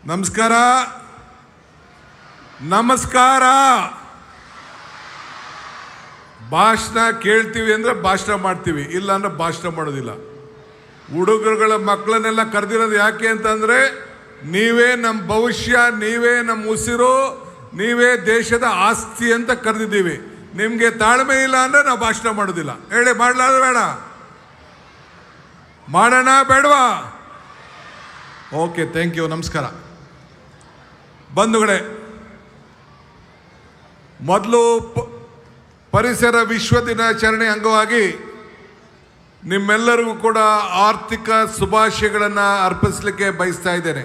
ನಮಸ್ಕಾರ ನಮಸ್ಕಾರ. ಭಾಷಣ ಕೇಳ್ತೀವಿ ಅಂದರೆ ಭಾಷಣ ಮಾಡ್ತೀವಿ, ಇಲ್ಲ ಅಂದ್ರೆ ಭಾಷಣ ಮಾಡೋದಿಲ್ಲ. ಹುಡುಗರುಗಳ ಮಕ್ಕಳನ್ನೆಲ್ಲ ಕರೆದಿರೋದು ಯಾಕೆ ಅಂತಂದರೆ ನೀವೇ ನಮ್ಮ ಭವಿಷ್ಯ, ನೀವೇ ನಮ್ಮ ಉಸಿರು, ನೀವೇ ದೇಶದ ಆಸ್ತಿ ಅಂತ ಕರೆದಿದ್ದೀವಿ. ನಿಮಗೆ ತಾಳ್ಮೆ ಇಲ್ಲ ಅಂದರೆ ನಾವು ಭಾಷಣ ಮಾಡೋದಿಲ್ಲ. ಹೇಳಿ, ಮಾಡಲಾದ್ರೆ ಬೇಡ, ಮಾಡೋಣ ಬೇಡವಾ? ಓಕೆ, ಥ್ಯಾಂಕ್ ಯು, ನಮಸ್ಕಾರ. ಬಂಧುಗಳೇ, ಮೊದಲು ಪರಿಸರ ವಿಶ್ವ ದಿನಾಚರಣೆ ಅಂಗವಾಗಿ ನಿಮ್ಮೆಲ್ಲರಿಗೂ ಕೂಡ ಆರ್ಥಿಕ ಶುಭಾಶಯಗಳನ್ನು ಅರ್ಪಿಸಲಿಕ್ಕೆ ಬಯಸ್ತಾ ಇದ್ದೇನೆ.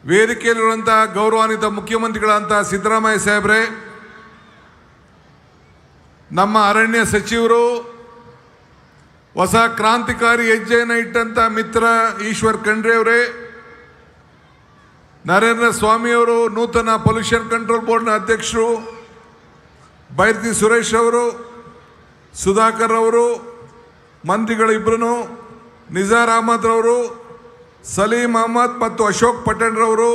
ವೇದಿಕೆಯಲ್ಲಿರುವಂಥ ಗೌರವಾನ್ವಿತ ಮುಖ್ಯಮಂತ್ರಿಗಳಂತ ಸಿದ್ದರಾಮಯ್ಯ ಸಾಹೇಬ್ರೆ, ನಮ್ಮ ಅರಣ್ಯ ಸಚಿವರು, ಹೊಸ ಕ್ರಾಂತಿಕಾರಿ ಹೆಜ್ಜೆಯನ್ನು ಇಟ್ಟಂಥ ಮಿತ್ರ ಈಶ್ವರ್ ಖಂಡ್ರೆ ಅವರೇ, ನರೇಂದ್ರ ಸ್ವಾಮಿಯವರು, ನೂತನ ಪೊಲ್ಯೂಷನ್ ಕಂಟ್ರೋಲ್ ಬೋರ್ಡ್ನ ಅಧ್ಯಕ್ಷರು, ಬೈರ್ತಿ ಸುರೇಶ್ ಅವರು, ಸುಧಾಕರ್ ಅವರು, ಮಂತ್ರಿಗಳಿಬ್ಬರು, ನಿಜಾರ್ ಅಹಮದ್ ರವರು, ಸಲೀಂ ಅಹಮದ್ ಮತ್ತು ಅಶೋಕ್ ಪಟೇಲ್ರವರು,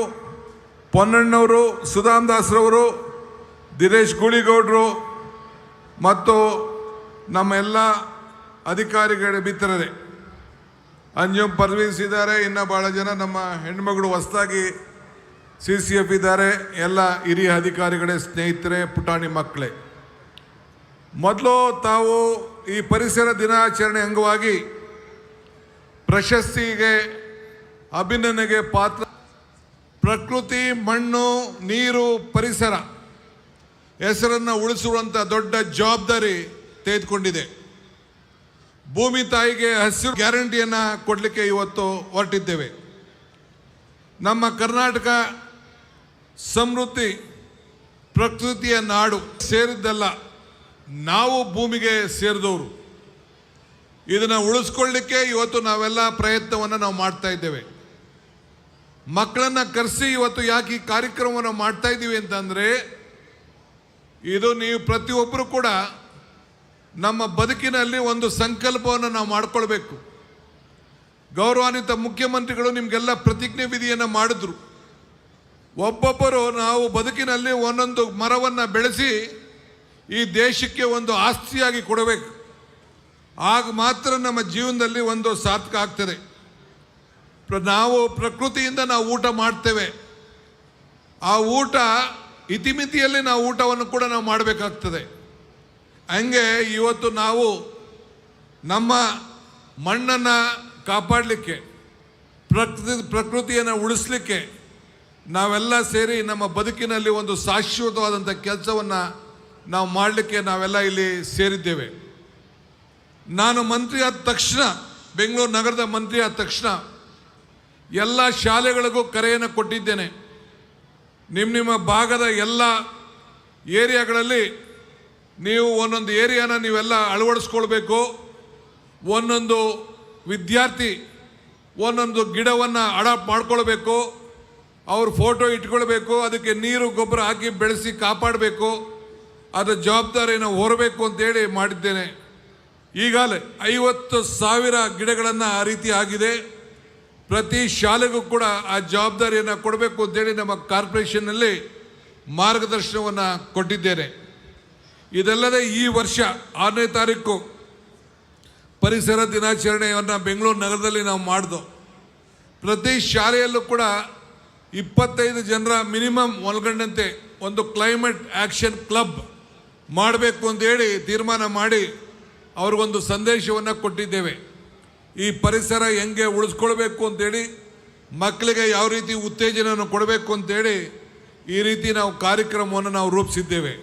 ಪೊನ್ನಣ್ಣವರು, ಸುಧಾಮ್ ದಾಸ್ರವರು, ದಿನೇಶ್ ಗೂಳಿಗೌಡರು ಮತ್ತು ನಮ್ಮ ಎಲ್ಲ ಅಧಿಕಾರಿಗಳ ಮಿತ್ರರೇ, ಅಂಜುಮ್ ಪರ್ವೀಸ್ ಇದ್ದಾರೆ, ಇನ್ನು ಭಾಳ ಜನ ನಮ್ಮ ಹೆಣ್ಮಗಳು ಹೊಸದಾಗಿ CCF ಇದ್ದಾರೆ, ಎಲ್ಲ ಹಿರಿಯ ಅಧಿಕಾರಿಗಳೇ, ಸ್ನೇಹಿತರೆ, ಪುಟಾಣಿ ಮಕ್ಕಳೇ. ಮೊದಲು ತಾವು ಈ ಪರಿಸರ ದಿನಾಚರಣೆ ಅಂಗವಾಗಿ ಪ್ರಶಸ್ತಿಗೆ ಅಭಿನಂದನೆಗೆ ಪಾತ್ರ. ಪ್ರಕೃತಿ, ಮಣ್ಣು, ನೀರು, ಪರಿಸರ ಹೆಸರನ್ನು ಉಳಿಸುವಂಥ ದೊಡ್ಡ ಜವಾಬ್ದಾರಿ ತೆಗೆದುಕೊಂಡಿದೆ. ಭೂಮಿ ತಾಯಿಗೆ ಹಸಿರು ಗ್ಯಾರಂಟಿಯನ್ನು ಕೊಡಲಿಕ್ಕೆ ಇವತ್ತು ಹೊರಟಿದ್ದೇವೆ. ನಮ್ಮ ಕರ್ನಾಟಕ ಸಮೃದ್ಧಿ ಪ್ರಕೃತಿಯ ನಾಡು, ಸೇರಿದ್ದಲ್ಲ, ನಾವು ಭೂಮಿಗೆ ಸೇರಿದವರು. ಇದನ್ನು ಉಳಿಸ್ಕೊಳ್ಳಿಕ್ಕೆ ಇವತ್ತು ನಾವೆಲ್ಲ ಪ್ರಯತ್ನವನ್ನು ನಾವು ಮಾಡ್ತಾ ಇದ್ದೇವೆ. ಮಕ್ಕಳನ್ನು ಕರೆಸಿ ಇವತ್ತು ಯಾಕೆ ಈ ಕಾರ್ಯಕ್ರಮವನ್ನು ಮಾಡ್ತಾ ಇದ್ದೀವಿ ಅಂತಂದರೆ, ಇದು ನೀವು ಪ್ರತಿಯೊಬ್ಬರು ಕೂಡ ನಮ್ಮ ಬದುಕಿನಲ್ಲಿ ಒಂದು ಸಂಕಲ್ಪವನ್ನು ನಾವು ಮಾಡಿಕೊಳ್ಬೇಕು. ಗೌರವಾನ್ವಿತ ಮುಖ್ಯಮಂತ್ರಿಗಳು ನಿಮಗೆಲ್ಲ ಪ್ರತಿಜ್ಞೆ ವಿಧಿಯನ್ನು ಮಾಡಿದ್ರು. ಒಬ್ಬೊಬ್ಬರು ನಾವು ಬದುಕಿನಲ್ಲಿ ಒಂದೊಂದು ಮರವನ್ನು ಬೆಳೆಸಿ ಈ ದೇಶಕ್ಕೆ ಒಂದು ಆಸ್ತಿಯಾಗಿ ಕೊಡಬೇಕು. ಆಗ ಮಾತ್ರ ನಮ್ಮ ಜೀವನದಲ್ಲಿ ಒಂದು ಸಾರ್ಥಕ ಆಗ್ತದೆ. ನಾವು ಪ್ರಕೃತಿಯಿಂದ ನಾವು ಊಟ ಮಾಡ್ತೇವೆ. ಆ ಊಟ ಇತಿಮಿತಿಯಲ್ಲಿ ನಾವು ಊಟವನ್ನು ಕೂಡ ನಾವು ಮಾಡಬೇಕಾಗ್ತದೆ. ಹಂಗೆ ಇವತ್ತು ನಾವು ನಮ್ಮ ಮಣ್ಣನ್ನು ಕಾಪಾಡಲಿಕ್ಕೆ, ಪ್ರಕೃತಿಯನ್ನು ಉಳಿಸ್ಲಿಕ್ಕೆ ನಾವೆಲ್ಲ ಸೇರಿ ನಮ್ಮ ಬದುಕಿನಲ್ಲಿ ಒಂದು ಶಾಶ್ವತವಾದಂಥ ಕೆಲಸವನ್ನು ನಾವು ಮಾಡಲಿಕ್ಕೆ ನಾವೆಲ್ಲ ಇಲ್ಲಿ ಸೇರಿದ್ದೇವೆ. ನಾನು ಮಂತ್ರಿ ಆದ ತಕ್ಷಣ, ಬೆಂಗಳೂರು ನಗರದ ಮಂತ್ರಿ ಆದ ತಕ್ಷಣ ಎಲ್ಲ ಶಾಲೆಗಳಿಗೂ ಕರೆಯನ್ನು ಕೊಟ್ಟಿದ್ದೇನೆ. ನಿಮ್ಮ ಭಾಗದ ಎಲ್ಲ ಏರಿಯಾಗಳಲ್ಲಿ ನೀವು ಒಂದೊಂದು ಏರಿಯಾನ ನೀವೆಲ್ಲ ಅಳವಡಿಸ್ಕೊಳ್ಬೇಕು. ಒಂದೊಂದು ವಿದ್ಯಾರ್ಥಿ ಒಂದೊಂದು ಗಿಡವನ್ನು ಅಡಾಪ್ಟ್ ಮಾಡ್ಕೊಳ್ಬೇಕು. ಅವ್ರ ಫೋಟೋ ಇಟ್ಕೊಳ್ಬೇಕು, ಅದಕ್ಕೆ ನೀರು ಗೊಬ್ಬರ ಹಾಕಿ ಬೆಳೆಸಿ ಕಾಪಾಡಬೇಕು. ಅದರ ಜವಾಬ್ದಾರಿಯನ್ನು ಹೊರಬೇಕು ಅಂತೇಳಿ ಮಾಡಿದ್ದೇನೆ. ಈಗಾಗಲೇ 50,000 ಗಿಡಗಳನ್ನು ಆ ರೀತಿ ಆಗಿದೆ. ಪ್ರತಿ ಶಾಲೆಗೂ ಕೂಡ ಆ ಜವಾಬ್ದಾರಿಯನ್ನು ಕೊಡಬೇಕು ಅಂತೇಳಿ ನಮ್ಮ ಕಾರ್ಪೊರೇಷನ್ನಲ್ಲಿ ಮಾರ್ಗದರ್ಶನವನ್ನು ಕೊಟ್ಟಿದ್ದೇನೆ. ಇದಲ್ಲದೆ ಈ ವರ್ಷ 6ನೇ ತಾರೀಕು ಪರಿಸರ ದಿನಾಚರಣೆಯನ್ನು ಬೆಂಗಳೂರು ನಗರದಲ್ಲಿ ನಾವು ಮಾಡಿದೋ. ಪ್ರತಿ ಶಾಲೆಯಲ್ಲೂ ಕೂಡ 25 ಜನರ ಮಿನಿಮಮ್ ಒಳಗೊಂಡಂತೆ ಒಂದು ಕ್ಲೈಮೇಟ್ ಆ್ಯಕ್ಷನ್ ಕ್ಲಬ್ ಮಾಡಬೇಕು ಅಂತೇಳಿ ತೀರ್ಮಾನ ಮಾಡಿ ಅವ್ರಿಗೊಂದು ಸಂದೇಶವನ್ನು ಕೊಟ್ಟಿದ್ದೇವೆ. ಈ ಪರಿಸರ ಹೆಂಗೆ ಉಳಿಸ್ಕೊಳ್ಬೇಕು ಅಂತೇಳಿ, ಮಕ್ಕಳಿಗೆ ಯಾವ ರೀತಿ ಉತ್ತೇಜನವನ್ನು ಕೊಡಬೇಕು ಅಂತೇಳಿ ಈ ರೀತಿ ನಾವು ಕಾರ್ಯಕ್ರಮವನ್ನು ನಾವು ರೂಪಿಸಿದ್ದೇವೆ.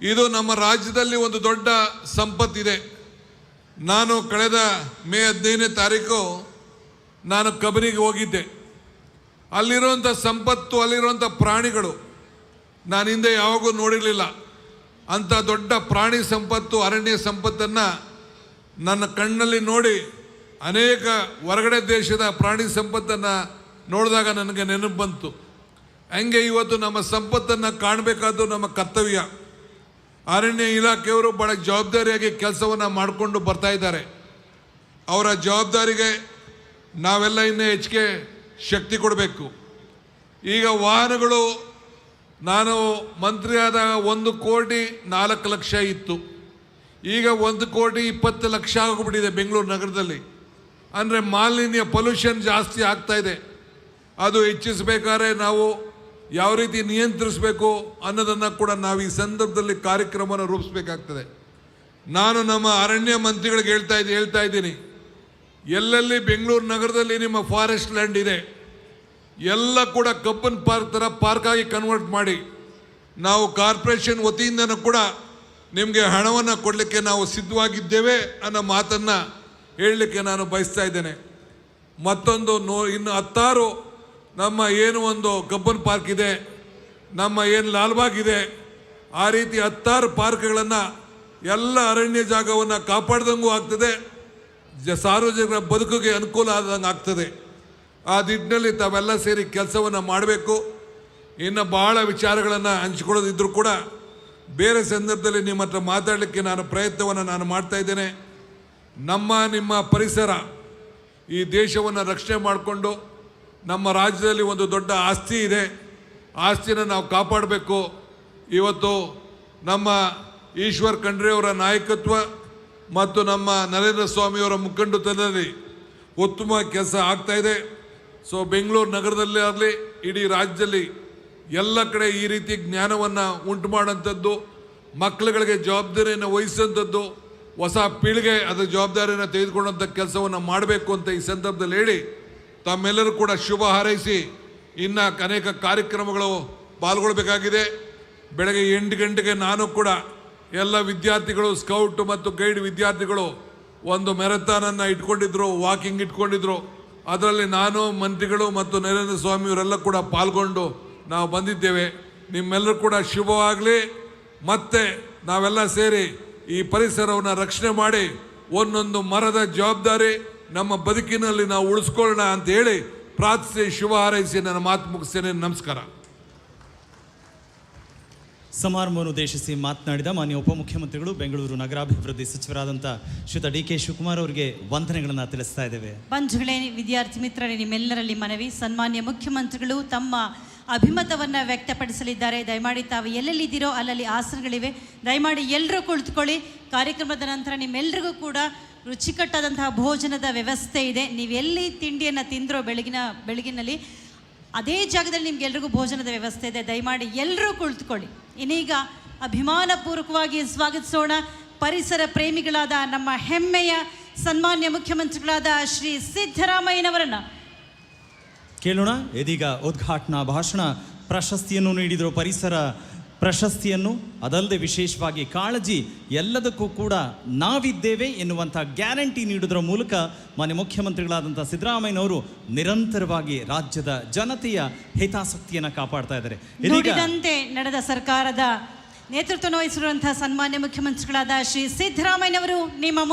ಇದು ನಮ್ಮ ರಾಜ್ಯದಲ್ಲಿ ಒಂದು ದೊಡ್ಡ ಸಂಪತ್ತಿದೆ. ನಾನು ಕಳೆದ ಮೇ 15ನೇ ತಾರೀಕು ನಾನು ಕಬಿನಿಗೆ ಹೋಗಿದ್ದೆ. ಅಲ್ಲಿರುವಂಥ ಸಂಪತ್ತು, ಅಲ್ಲಿರುವಂಥ ಪ್ರಾಣಿಗಳು ನಾನು ಹಿಂದೆ ಯಾವಾಗೂ ನೋಡಿರಲಿಲ್ಲ. ಅಂಥ ದೊಡ್ಡ ಪ್ರಾಣಿ ಸಂಪತ್ತು, ಅರಣ್ಯ ಸಂಪತ್ತನ್ನು ನನ್ನ ಕಣ್ಣಲ್ಲಿ ನೋಡಿ, ಅನೇಕ ಹೊರಗಡೆ ದೇಶದ ಪ್ರಾಣಿ ಸಂಪತ್ತನ್ನು ನೋಡಿದಾಗ ನನಗೆ ನೆನಪು ಬಂತು. ಹಂಗೆ ಇವತ್ತು ನಮ್ಮ ಸಂಪತ್ತನ್ನು ಕಾಣಬೇಕಾದ್ದು ನಮ್ಮ ಕರ್ತವ್ಯ. ಅರಣ್ಯ ಇಲಾಖೆಯವರು ಭಾಳ ಜವಾಬ್ದಾರಿಯಾಗಿ ಕೆಲಸವನ್ನು ಮಾಡಿಕೊಂಡು ಬರ್ತಾ ಇದ್ದಾರೆ. ಅವರ ಜವಾಬ್ದಾರಿಗೆ ನಾವೆಲ್ಲ ಇನ್ನೂ ಹೆಚ್ಚಿಗೆ ಶಕ್ತಿ ಕೊಡಬೇಕು. ಈಗ ವಾಹನಗಳು ನಾನು ಮಂತ್ರಿ ಆದಾಗ 1,04,00,000 ಇತ್ತು. ಈಗ 1,20,00,000 ಆಗೋಗ್ಬಿಟ್ಟಿದೆ ಬೆಂಗಳೂರು ನಗರದಲ್ಲಿ. ಅಂದರೆ ಮಾಲಿನ್ಯ ಪೊಲ್ಯೂಷನ್ ಜಾಸ್ತಿ ಆಗ್ತಾ ಇದೆ. ಅದು ಹೆಚ್ಚಿಸಬೇಕಾದ್ರೆ ನಾವು ಯಾವ ರೀತಿ ನಿಯಂತ್ರಿಸಬೇಕು ಅನ್ನೋದನ್ನು ಕೂಡ ನಾವು ಈ ಸಂದರ್ಭದಲ್ಲಿ ಕಾರ್ಯಕ್ರಮವನ್ನು ರೂಪಿಸಬೇಕಾಗ್ತದೆ. ನಾನು ನಮ್ಮ ಅರಣ್ಯ ಮಂತ್ರಿಗಳಿಗೆ ಹೇಳ್ತಾ ಇದ್ದೀನಿ, ಎಲ್ಲೆಲ್ಲಿ ಬೆಂಗಳೂರು ನಗರದಲ್ಲಿ ನಿಮ್ಮ ಫಾರೆಸ್ಟ್ ಲ್ಯಾಂಡ್ ಇದೆ ಎಲ್ಲ ಕೂಡ ಕಬ್ಬನ್ ಪಾರ್ಕ್ ಥರ ಪಾರ್ಕಾಗಿ ಕನ್ವರ್ಟ್ ಮಾಡಿ ನಾವು ಕಾರ್ಪೊರೇಷನ್ ವತಿಯಿಂದನೂ ಕೂಡ ನಿಮಗೆ ಹಣವನ್ನು ಕೊಡಲಿಕ್ಕೆ ನಾವು ಸಿದ್ಧವಾಗಿದ್ದೇವೆ ಅನ್ನೋ ಮಾತನ್ನು ಹೇಳಲಿಕ್ಕೆ ನಾನು ಬಯಸ್ತಾ ಇದ್ದೇನೆ. ಮತ್ತೊಂದು ಇನ್ನು 10 ನಮ್ಮ ಏನು ಒಂದು ಕಬ್ಬನ್ ಪಾರ್ಕ್ ಇದೆ, ನಮ್ಮ ಏನು ಲಾಲ್ಬಾಗ್ ಇದೆ, ಆ ರೀತಿ 10 ಪಾರ್ಕ್ಗಳನ್ನು ಎಲ್ಲ ಅರಣ್ಯ ಜಾಗವನ್ನು ಕಾಪಾಡ್ದಂಗೂ ಆಗ್ತದೆ, ಸಾರ್ವಜನಿಕರ ಬದುಕಿಗೆ ಅನುಕೂಲ ಆದಂಗೆ ಆಗ್ತದೆ. ಆ ನಿಟ್ಟಿನಲ್ಲಿ ತಾವೆಲ್ಲ ಸೇರಿ ಕೆಲಸವನ್ನು ಮಾಡಬೇಕು. ಇನ್ನು ಭಾಳ ವಿಚಾರಗಳನ್ನು ಹಂಚಿಕೊಳ್ಳೋದಿದ್ರೂ ಕೂಡ ಬೇರೆ ಸಂದರ್ಭದಲ್ಲಿ ನಿಮ್ಮ ಹತ್ರ ಮಾತಾಡಲಿಕ್ಕೆ ನಾನು ಪ್ರಯತ್ನವನ್ನು ಮಾಡ್ತಾ ಇದ್ದೇನೆ. ನಿಮ್ಮ ಪರಿಸರ ಈ ದೇಶವನ್ನು ರಕ್ಷಣೆ ಮಾಡಿಕೊಂಡು ನಮ್ಮ ರಾಜ್ಯದಲ್ಲಿ ಒಂದು ದೊಡ್ಡ ಆಸ್ತಿ ಇದೆ, ಆಸ್ತಿನ ನಾವು ಕಾಪಾಡಬೇಕು. ಇವತ್ತು ನಮ್ಮ ಈಶ್ವರ್ ಖಂಡ್ರೆ ಅವರ ನಾಯಕತ್ವ ಮತ್ತು ನಮ್ಮ ನರೇಂದ್ರ ಸ್ವಾಮಿಯವರ ಮುಖಂಡತ್ವದಲ್ಲಿ ಉತ್ತಮ ಕೆಲಸ ಆಗ್ತಾಯಿದೆ. ಸೊ ಬೆಂಗಳೂರು ನಗರದಲ್ಲೇ ಆಗಲಿ ಇಡೀ ರಾಜ್ಯದಲ್ಲಿ ಎಲ್ಲ ಕಡೆ ಈ ರೀತಿ ಜ್ಞಾನವನ್ನು ಉಂಟು ಮಾಡೋಂಥದ್ದು, ಮಕ್ಕಳುಗಳಿಗೆ ಜವಾಬ್ದಾರಿಯನ್ನು ವಹಿಸೋಂಥದ್ದು, ಹೊಸ ಪೀಳಿಗೆ ಅದರ ಜವಾಬ್ದಾರಿಯನ್ನು ತೆಗೆದುಕೊಳ್ಳುವಂಥ ಕೆಲಸವನ್ನು ಮಾಡಬೇಕು ಅಂತ ಈ ಸಂದರ್ಭದಲ್ಲಿ ಹೇಳಿ ತಮ್ಮೆಲ್ಲರೂ ಕೂಡ ಶುಭ ಹಾರೈಸಿ ಇನ್ನು ಅನೇಕ ಕಾರ್ಯಕ್ರಮಗಳು ಪಾಲ್ಗೊಳ್ಳಬೇಕಾಗಿದೆ. ಬೆಳಗ್ಗೆ 8 ಗಂಟೆಗೆ ನಾನು ಕೂಡ ಎಲ್ಲ ವಿದ್ಯಾರ್ಥಿಗಳು, ಸ್ಕೌಟ್ ಮತ್ತು ಗೈಡ್ ವಿದ್ಯಾರ್ಥಿಗಳು ಒಂದು ಮ್ಯಾರಥಾನನ್ನು ಇಟ್ಕೊಂಡಿದ್ರು, ವಾಕಿಂಗ್ ಇಟ್ಕೊಂಡಿದ್ರು. ಅದರಲ್ಲಿ ನಾನು, ಮಂತ್ರಿಗಳು ಮತ್ತು ನರೇಂದ್ರ ಸ್ವಾಮಿಯವರೆಲ್ಲ ಕೂಡ ಪಾಲ್ಗೊಂಡು ನಾವು ಬಂದಿದ್ದೇವೆ. ನಿಮ್ಮೆಲ್ಲರೂ ಕೂಡ ಶುಭವಾಗಲಿ. ಮತ್ತೆ ನಾವೆಲ್ಲ ಸೇರಿ ಈ ಪರಿಸರವನ್ನು ರಕ್ಷಣೆ ಮಾಡಿ ಒಂದೊಂದು ಮರದ ಜವಾಬ್ದಾರಿ ನಮ್ಮ ಬದುಕಿನಲ್ಲಿ ನಾವು ಉಳಿಸ್ಕೊಳ್ಳೋಣ ಅಂತ ಹೇಳಿ ಪ್ರಾರ್ಥಿಸಿ ಶುಭ ಹಾರೈಸಿ ನನ್ನ ಮಾತು ಮುಗಿಸ್ತೇನೆ. ನಮಸ್ಕಾರ. ಸಮಾರಂಭವನ್ನು ಉದ್ದೇಶಿಸಿ ಮಾತನಾಡಿದ ಮಾನ್ಯ ಉಪಮುಖ್ಯಮಂತ್ರಿಗಳು, ಬೆಂಗಳೂರು ನಗರಾಭಿವೃದ್ಧಿ ಸಚಿವರಾದಂಥ ಶ್ರೀಯುತ ಡಿ ಕೆ ಶಿವಕುಮಾರ್ ಅವರಿಗೆ ವಂದನೆಗಳನ್ನು ತಿಳಿಸ್ತಾ ಇದ್ದೇವೆ. ಬಂಧುಗಳೇ, ವಿದ್ಯಾರ್ಥಿ ಮಿತ್ರರೇ, ನಿಮ್ಮೆಲ್ಲರಲ್ಲಿ ಮನವಿ, ಸನ್ಮಾನ್ಯ ಮುಖ್ಯಮಂತ್ರಿಗಳು ತಮ್ಮ ಅಭಿಮತವನ್ನು ವ್ಯಕ್ತಪಡಿಸಲಿದ್ದಾರೆ. ದಯಮಾಡಿ ತಾವು ಎಲ್ಲೆಲ್ಲಿದ್ದೀರೋ ಅಲ್ಲಲ್ಲಿ ಆಸನಗಳಿವೆ, ದಯಮಾಡಿ ಎಲ್ಲರೂ ಕುಳಿತುಕೊಳ್ಳಿ. ಕಾರ್ಯಕ್ರಮದ ನಂತರ ನಿಮ್ಮೆಲ್ಲರಿಗೂ ಕೂಡ ರುಚಿಕಟ್ಟಾದಂತಹ ಭೋಜನದ ವ್ಯವಸ್ಥೆ ಇದೆ. ನೀವೆಲ್ಲಿ ತಿಂಡಿಯನ್ನು ತಿಂದರೋ ಬೆಳಗಿನಲ್ಲಿ ಅದೇ ಜಾಗದಲ್ಲಿ ನಿಮ್ಗೆಲ್ರಿಗೂ ಭೋಜನದ ವ್ಯವಸ್ಥೆ ಇದೆ. ದಯಮಾಡಿ ಎಲ್ಲರೂ ಕುಳಿತುಕೊಳ್ಳಿ. ಇನ್ನೀಗ ಅಭಿಮಾನಪೂರ್ವಕವಾಗಿ ಸ್ವಾಗತಿಸೋಣ ಪರಿಸರ ಪ್ರೇಮಿಗಳಾದ ನಮ್ಮ ಹೆಮ್ಮೆಯ ಸನ್ಮಾನ್ಯ ಮುಖ್ಯಮಂತ್ರಿಗಳಾದ ಶ್ರೀ ಸಿದ್ದರಾಮಯ್ಯನವರನ್ನು. ಕೇಳೋಣ. ಇದೀಗ ಉದ್ಘಾಟನಾ ಭಾಷಣ ಪ್ರಶಸ್ತಿಯನ್ನು ನೀಡಿದರು. ಪರಿಸರ ಪ್ರಶಸ್ತಿಯನ್ನು, ಅದಲ್ಲದೆ ವಿಶೇಷವಾಗಿ ಕಾಳಜಿ ಎಲ್ಲದಕ್ಕೂ ಕೂಡ ನಾವಿದ್ದೇವೆ ಎನ್ನುವಂಥ ಗ್ಯಾರಂಟಿ ನೀಡುವುದರ ಮೂಲಕ ಮಾನ್ಯ ಮುಖ್ಯಮಂತ್ರಿಗಳಾದಂಥ ಸಿದ್ದರಾಮಯ್ಯನವರು ನಿರಂತರವಾಗಿ ರಾಜ್ಯದ ಜನತೆಯ ಹಿತಾಸಕ್ತಿಯನ್ನು ಕಾಪಾಡ್ತಾ ಇದ್ದಾರೆ. ನುಡಿದಂತೆ ನಡೆದ ಸರ್ಕಾರದ ನೇತೃತ್ವ ವಹಿಸಿರುವಂತಹ ಸನ್ಮಾನ್ಯ ಮುಖ್ಯಮಂತ್ರಿಗಳಾದ ಶ್ರೀ ಸಿದ್ದರಾಮಯ್ಯನವರು ನಿಮ್ಮ ಮುಂದೆ